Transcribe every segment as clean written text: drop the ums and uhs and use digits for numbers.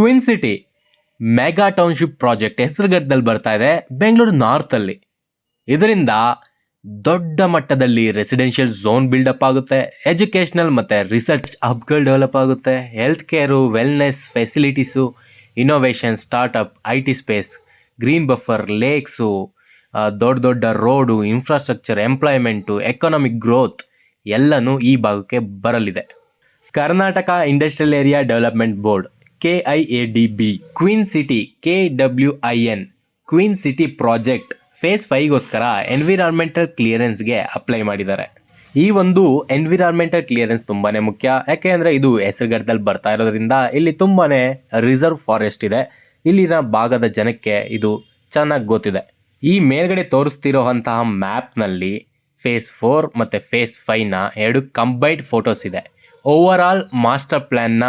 Queen city mega township project ಹೆಸರುಗಟ್ಟದಲ್ಲಿ ಬರ್ತಾ ಇದೆ ಬೆಂಗಳೂರು ನಾರ್ತಲ್ಲಿ. ಇದರಿಂದ ದೊಡ್ಡ ಮಟ್ಟದಲ್ಲಿ ರೆಸಿಡೆನ್ಷಿಯಲ್ ಝೋನ್ ಬಿಲ್ಡಪ್ ಆಗುತ್ತೆ, ಎಜುಕೇಷನಲ್ ಮತ್ತು ರಿಸರ್ಚ್ ಹಬ್ಗಳು ಡೆವಲಪ್ ಆಗುತ್ತೆ, health care, wellness facilities, innovation, startup, IT space, green buffer, lakes, ದೊಡ್ಡ ದೊಡ್ಡ road, infrastructure, employment, economic growth ಎಲ್ಲನೂ ಈ ಭಾಗಕ್ಕೆ ಬರಲಿದೆ. Karnataka industrial area development board KIADB queen city KWIN queen city project phase 5ಗೋಸ್ಕರ ಎನ್ವಿರಾನ್ಮೆಂಟಲ್ ಕ್ಲಿಯರೆನ್ಸ್ಗೆ ಅಪ್ಲೈ ಮಾಡಿದ್ದಾರೆ. ಈ ಒಂದು ಎನ್ವಿರಾನ್ಮೆಂಟಲ್ ಕ್ಲಿಯರೆನ್ಸ್ ತುಂಬಾ ಮುಖ್ಯ. ಯಾಕೆ ಅಂದರೆ ಇದು ಹೆಸರುಗಟ್ಟದಲ್ಲಿ ಬರ್ತಾ ಇರೋದ್ರಿಂದ ಇಲ್ಲಿ ತುಂಬಾ ರಿಸರ್ವ್ ಫಾರೆಸ್ಟ್ ಇದೆ. ಇಲ್ಲಿನ ಭಾಗದ ಜನಕ್ಕೆ ಇದು ಚೆನ್ನಾಗಿ ಗೊತ್ತಿದೆ. ಈ ಮೇಲ್ಗಡೆ ತೋರಿಸ್ತಿರೋ ಅಂತಹ ಮ್ಯಾಪ್ನಲ್ಲಿ ಫೇಸ್ 4 ಮತ್ತು ಫೇಸ್ 5ನ 2 ಕಂಬೈನ್ಡ್ ಫೋಟೋಸ್ ಇದೆ. ಓವರ್ ಆಲ್ ಮಾಸ್ಟರ್ ಪ್ಲ್ಯಾನ್ನ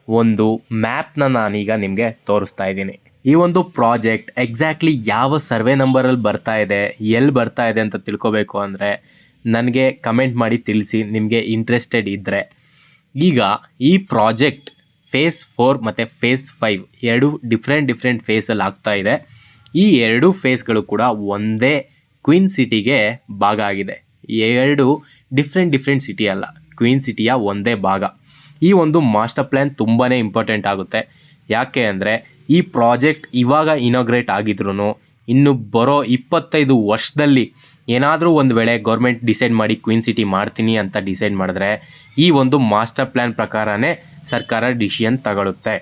ಒಂದು ಮ್ಯಾಪ್ನ ನಾನೀಗ ನಿಮಗೆ ತೋರಿಸ್ತಾ ಇದ್ದೀನಿ. ಈ ಒಂದು ಪ್ರಾಜೆಕ್ಟ್ ಎಕ್ಸಾಕ್ಟ್ಲಿ ಯಾವ ಸರ್ವೆ ನಂಬರಲ್ಲಿ ಬರ್ತಾ ಇದೆ, ಎಲ್ಲಿ ಬರ್ತಾ ಇದೆ ಅಂತ ತಿಳ್ಕೊಬೇಕು ಅಂದರೆ ನನಗೆ ಕಮೆಂಟ್ ಮಾಡಿ ತಿಳಿಸಿ, ನಿಮಗೆ ಇಂಟ್ರೆಸ್ಟೆಡ್ ಇದ್ದರೆ. ಈಗ ಈ ಪ್ರಾಜೆಕ್ಟ್ ಫೇಸ್ 4 ಮತ್ತು ಫೇಸ್ 5 ಎರಡು ಡಿಫ್ರೆಂಟ್ ಫೇಸಲ್ಲಿ ಆಗ್ತಾ ಇದೆ. ಈ ಎರಡೂ ಫೇಸ್ಗಳು ಕೂಡ ಒಂದೇ ಕ್ವೀನ್ ಸಿಟಿಗೆ ಭಾಗ ಆಗಿದೆ. ಎರಡು ಡಿಫ್ರೆಂಟ್ ಸಿಟಿ ಅಲ್ಲ, ಕ್ವೀನ್ ಸಿಟಿಯ ಒಂದೇ ಭಾಗ. ಈ ಒಂದು ಮಾಸ್ಟರ್ ಪ್ಲ್ಯಾನ್ ತುಂಬಾ ಇಂಪಾರ್ಟೆಂಟ್ ಆಗುತ್ತೆ. ಯಾಕೆ ಅಂದರೆ ಈ ಪ್ರಾಜೆಕ್ಟ್ ಇವಾಗ ಇನಾಗ್ರೇಟ್ ಆಗಿದ್ರು ಇನ್ನು ಬರೋ 25 ವರ್ಷದಲ್ಲಿ ಏನಾದರೂ ಒಂದು ವೇಳೆ ಗೌರ್ಮೆಂಟ್ ಡಿಸೈಡ್ ಮಾಡಿ ಕ್ವೀನ್ ಸಿಟಿ ಮಾಡ್ತೀನಿ ಅಂತ ಡಿಸೈಡ್ ಮಾಡಿದ್ರೆ ಈ ಒಂದು ಮಾಸ್ಟರ್ ಪ್ಲ್ಯಾನ್ ಪ್ರಕಾರನೇ ಸರ್ಕಾರ ಡಿಸಿಷನ್ ತಗೊಳುತ್ತೆ.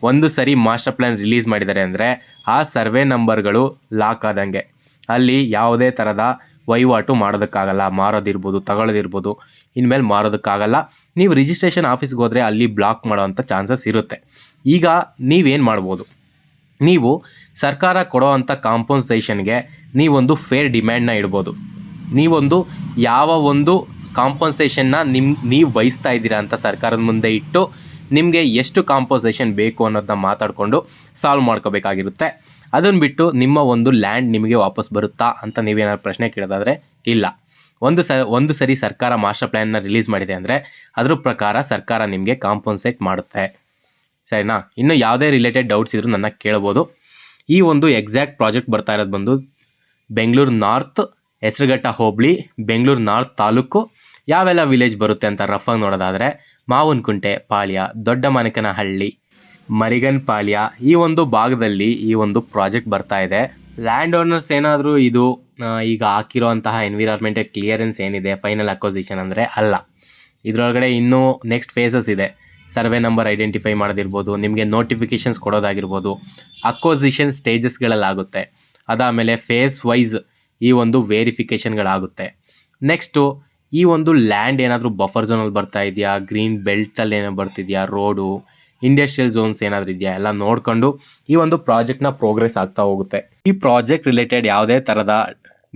ಒಂದು ಸರಿ ಮಾಸ್ಟರ್ ಪ್ಲ್ಯಾನ್ ರಿಲೀಸ್ ಮಾಡಿದ್ದಾರೆ ಅಂದರೆ ಆ ಸರ್ವೆ ನಂಬರ್ಗಳು ಲಾಕ್ ಆದಂಗೆ. ಅಲ್ಲಿ ಯಾವುದೇ ಥರದ ವಹಿವಾಟು ಮಾಡೋದಕ್ಕಾಗಲ್ಲ, ಮಾರೋದಿರ್ಬೋದು, ತಗೊಳ್ಳೋದಿರ್ಬೋದು, ಇನ್ಮೇಲೆ ಮಾರೋದಕ್ಕಾಗಲ್ಲ. ನೀವು ರಿಜಿಸ್ಟ್ರೇಷನ್ ಆಫೀಸ್ಗೆ ಹೋದರೆ ಅಲ್ಲಿ ಬ್ಲಾಕ್ ಮಾಡೋವಂಥ ಚಾನ್ಸಸ್ ಇರುತ್ತೆ. ಈಗ ನೀವೇನು ಮಾಡ್ಬೋದು, ನೀವು ಸರ್ಕಾರ ಕೊಡೋ ಅಂಥ ಕಾಂಪನ್ಸೇಷನ್ಗೆ ನೀವೊಂದು ಫೇರ್ ಡಿಮ್ಯಾಂಡ್ನ ಇಡ್ಬೋದು. ನೀವೊಂದು ಯಾವ ಒಂದು ಕಾಂಪನ್ಸೇಷನ್ನ ನೀವು ಬಯಸ್ತಾ ಇದ್ದೀರಾ ಅಂತ ಸರ್ಕಾರದ ಮುಂದೆ ಇಟ್ಟು ನಿಮಗೆ ಎಷ್ಟು ಕಾಂಪನ್ಸೇಷನ್ ಬೇಕು ಅನ್ನೋದನ್ನ ಮಾತಾಡಿಕೊಂಡು ಸಾಲ್ವ್ ಮಾಡ್ಕೋಬೇಕಾಗಿರುತ್ತೆ. ಅದನ್ನು ಬಿಟ್ಟು ನಿಮ್ಮ ಒಂದು ಲ್ಯಾಂಡ್ ನಿಮಗೆ ವಾಪಸ್ ಬರುತ್ತಾ ಅಂತ ನೀವೇನಾದ್ರು ಪ್ರಶ್ನೆ ಕೇಳೋದಾದರೆ ಇಲ್ಲ. ಒಂದು ಸರಿ ಸರ್ಕಾರ ಮಾಸ್ಟರ್ ಪ್ಲ್ಯಾನ್ನ ರಿಲೀಸ್ ಮಾಡಿದೆ ಅಂದರೆ ಅದ್ರ ಪ್ರಕಾರ ಸರ್ಕಾರ ನಿಮಗೆ ಕಾಂಪನ್ಸೇಟ್ ಮಾಡುತ್ತೆ. ಸರಿನಾ? ಇನ್ನು ಯಾವುದೇ ರಿಲೇಟೆಡ್ ಡೌಟ್ಸ್ ಇದ್ರೂ ನನ್ನ ಕೇಳ್ಬೋದು. ಈ ಒಂದು ಎಕ್ಸಾಕ್ಟ್ ಪ್ರಾಜೆಕ್ಟ್ ಬರ್ತಾ ಇರೋದು ಬಂದು ಬೆಂಗಳೂರು ನಾರ್ತ್, ಹೆಸರುಘಟ್ಟ ಹೋಬಳಿ, ಬೆಂಗಳೂರು ನಾರ್ತ್ ತಾಲೂಕು. ಯಾವೆಲ್ಲ ವಿಲೇಜ್ ಬರುತ್ತೆ ಅಂತ ರಫಾಗಿ ನೋಡೋದಾದರೆ ಮಾವನಕುಂಟೆ ಪಾಳ್ಯ, ದೊಡ್ಡಮಾನಿಕನಹಳ್ಳಿ, ಮರಿಗನ್ ಪಾಳ್ಯ, ಈ ಒಂದು ಭಾಗದಲ್ಲಿ ಈ ಒಂದು ಪ್ರಾಜೆಕ್ಟ್ ಬರ್ತಾ ಇದೆ. ಲ್ಯಾಂಡ್ ಓನರ್ಸ್ ಏನಾದರೂ ಇದು ಈಗ ಹಾಕಿರೋಂತಹ ಎನ್ವಿರಾನ್ಮೆಂಟಲ್ ಕ್ಲಿಯರೆನ್ಸ್ ಏನಿದೆ ಫೈನಲ್ ಅಕ್ವಸಿಷನ್ ಅಂದರೆ ಅಲ್ಲ. ಇದರೊಳಗಡೆ ಇನ್ನೂ ನೆಕ್ಸ್ಟ್ ಫೇಸಸ್ ಇದೆ. ಸರ್ವೆ ನಂಬರ್ ಐಡೆಂಟಿಫೈ ಮಾಡೋದಿರ್ಬೋದು, ನಿಮಗೆ ನೋಟಿಫಿಕೇಷನ್ಸ್ ಕೊಡೋದಾಗಿರ್ಬೋದು, ಅಕ್ವಸಿಷನ್ ಸ್ಟೇಜಸ್ಗಳಲ್ಲಾಗುತ್ತೆ. ಅದಾದಮೇಲೆ ಫೇಸ್ ವೈಸ್ ಈ ಒಂದು ವೇರಿಫಿಕೇಷನ್ಗಳಾಗುತ್ತೆ. ನೆಕ್ಸ್ಟು ಈ ಒಂದು ಲ್ಯಾಂಡ್ ಏನಾದರೂ ಬಫರ್ ಝೋನಲ್ಲಿ ಬರ್ತಾ ಇದೆಯಾ, ಗ್ರೀನ್ ಬೆಲ್ಟಲ್ಲಿ ಏನೋ ಬರ್ತಿದೆಯಾ, ರೋಡು, ಇಂಡಸ್ಟ್ರಿಯಲ್ ಝೋನ್ಸ್ ಏನಾದರೂ ಇದೆಯಾ ಎಲ್ಲ ನೋಡಿಕೊಂಡು ಈ ಒಂದು ಪ್ರಾಜೆಕ್ಟ್ನ ಪ್ರೋಗ್ರೆಸ್ ಆಗ್ತಾ ಹೋಗುತ್ತೆ. ಈ ಪ್ರಾಜೆಕ್ಟ್ ರಿಲೇಟೆಡ್ ಯಾವುದೇ ಥರದ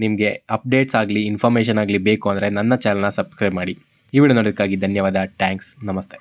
ನಿಮಗೆ ಅಪ್ಡೇಟ್ಸ್ ಆಗಲಿ, ಇನ್ಫಾರ್ಮೇಷನ್ ಆಗಲಿ ಬೇಕು ಅಂದರೆ ನನ್ನ ಚಾನಲ್ನ ಸಬ್ಸ್ಕ್ರೈಬ್ ಮಾಡಿ. ಈ ವಿಡಿಯೋ ನೋಡೋದಕ್ಕಾಗಿ ಧನ್ಯವಾದ. ಥ್ಯಾಂಕ್ಸ್. ನಮಸ್ತೆ.